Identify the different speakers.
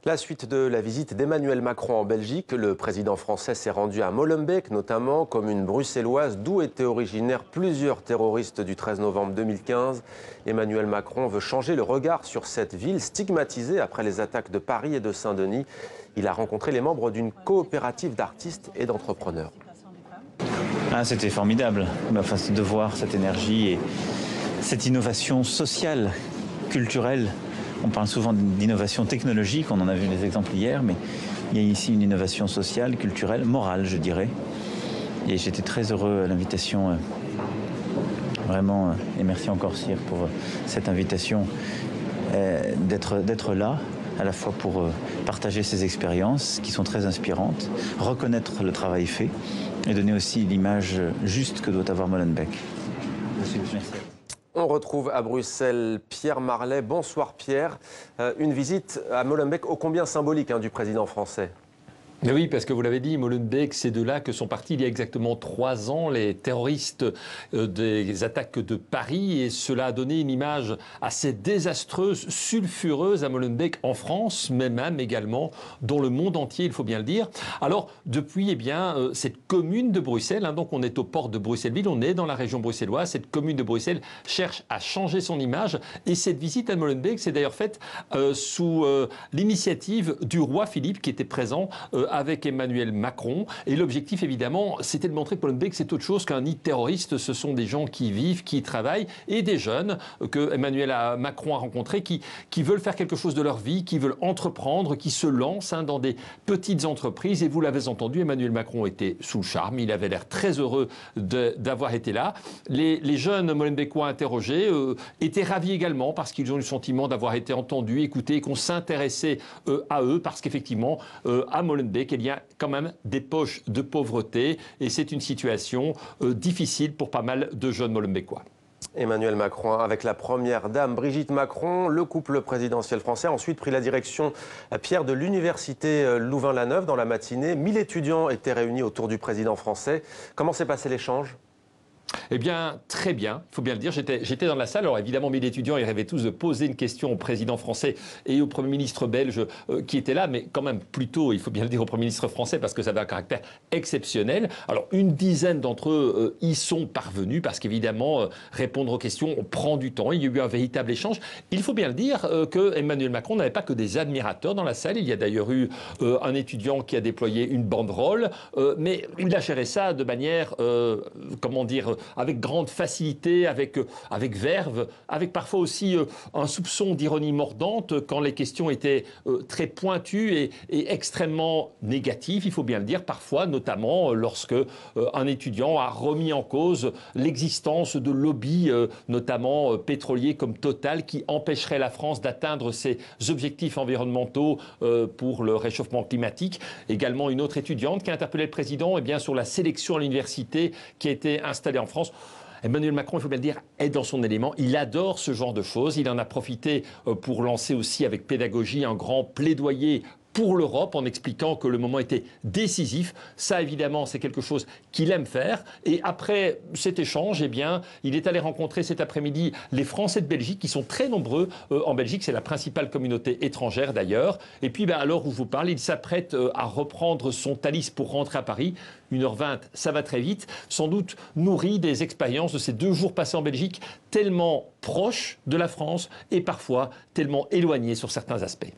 Speaker 1: La suite de la visite d'Emmanuel Macron en Belgique, le président français s'est rendu à Molenbeek, notamment commune bruxelloise d'où étaient originaires plusieurs terroristes du 13 novembre 2015. Emmanuel Macron veut changer le regard sur cette ville stigmatisée après les attaques de Paris et de Saint-Denis. Il a rencontré les membres d'une coopérative d'artistes et d'entrepreneurs.
Speaker 2: C'était formidable de voir cette énergie et cette innovation sociale, culturelle. On parle souvent d'innovation technologique, on en a vu des exemples hier, mais il y a ici une innovation sociale, culturelle, morale, je dirais. Et j'étais très heureux à l'invitation, vraiment, et merci encore Sire pour cette invitation, d'être là, à la fois pour partager ces expériences qui sont très inspirantes, reconnaître le travail fait et donner aussi l'image juste que doit avoir Molenbeek. Merci.
Speaker 1: On retrouve à Bruxelles Pierre Marlet. Bonsoir Pierre. Une visite à Molenbeek ô combien symbolique du président français.
Speaker 3: Mais oui, parce que vous l'avez dit, Molenbeek, c'est de là que sont partis il y a exactement 3 ans les terroristes des attaques de Paris. Et cela a donné une image assez désastreuse, sulfureuse à Molenbeek en France, mais même également dans le monde entier, il faut bien le dire. Alors, depuis, cette commune de Bruxelles, donc on est aux portes de Bruxelles-Ville, on est dans la région bruxelloise, cette commune de Bruxelles cherche à changer son image. Et cette visite à Molenbeek s'est d'ailleurs faite sous l'initiative du roi Philippe qui était présent avec Emmanuel Macron. Et l'objectif, évidemment, c'était de montrer que Molenbeek, c'est autre chose qu'un nid terroriste. Ce sont des gens qui vivent, qui travaillent, et des jeunes que Emmanuel Macron a rencontrés qui veulent faire quelque chose de leur vie, qui veulent entreprendre, qui se lancent dans des petites entreprises. Et vous l'avez entendu, Emmanuel Macron était sous le charme. Il avait l'air très heureux d'avoir été là. Les jeunes Molenbeekois interrogés étaient ravis également parce qu'ils ont eu le sentiment d'avoir été entendus, écoutés, et qu'on s'intéressait à eux parce qu'effectivement, à Molenbeek, qu'il y a quand même des poches de pauvreté et c'est une situation difficile pour pas mal de jeunes Molenbeekois.
Speaker 1: Emmanuel Macron avec la première dame Brigitte Macron, le couple présidentiel français a ensuite pris la direction Pierre de l'université Louvain-la-Neuve dans la matinée. 1000 étudiants étaient réunis autour du président français. Comment s'est passé l'échange ?
Speaker 3: Eh bien, très bien, il faut bien le dire. J'étais dans la salle. Alors évidemment, 1000 étudiants, ils rêvaient tous de poser une question au président français et au Premier ministre belge qui était là, mais quand même plutôt, il faut bien le dire, au Premier ministre français parce que ça avait un caractère exceptionnel. Alors une dizaine d'entre eux y sont parvenus parce qu'évidemment, répondre aux questions, on prend du temps. Il y a eu un véritable échange. Il faut bien le dire que Emmanuel Macron n'avait pas que des admirateurs dans la salle. Il y a d'ailleurs eu un étudiant qui a déployé une banderole, mais il a géré ça de manière, comment dire, avec grande facilité, avec verve, avec parfois aussi un soupçon d'ironie mordante quand les questions étaient très pointues et extrêmement négatives, il faut bien le dire, parfois, notamment lorsque un étudiant a remis en cause l'existence de lobbies, notamment pétroliers comme Total, qui empêcheraient la France d'atteindre ses objectifs environnementaux pour le réchauffement climatique. Également, une autre étudiante qui a interpellé le président sur la sélection à l'université qui a été installée en France. Emmanuel Macron, il faut bien le dire, est dans son élément. Il adore ce genre de choses. Il en a profité pour lancer aussi avec pédagogie un grand plaidoyer pour l'Europe en expliquant que le moment était décisif. Ça, évidemment, c'est quelque chose qu'il aime faire. Et après cet échange, il est allé rencontrer cet après-midi les Français de Belgique qui sont très nombreux en Belgique. C'est la principale communauté étrangère d'ailleurs. Et puis, à l'heure où je vous parle, il s'apprête à reprendre son Thalys pour rentrer à Paris. 1h20, ça va très vite. Sans doute nourri des expériences de ces 2 jours passés en Belgique, tellement proches de la France et parfois tellement éloignés sur certains aspects.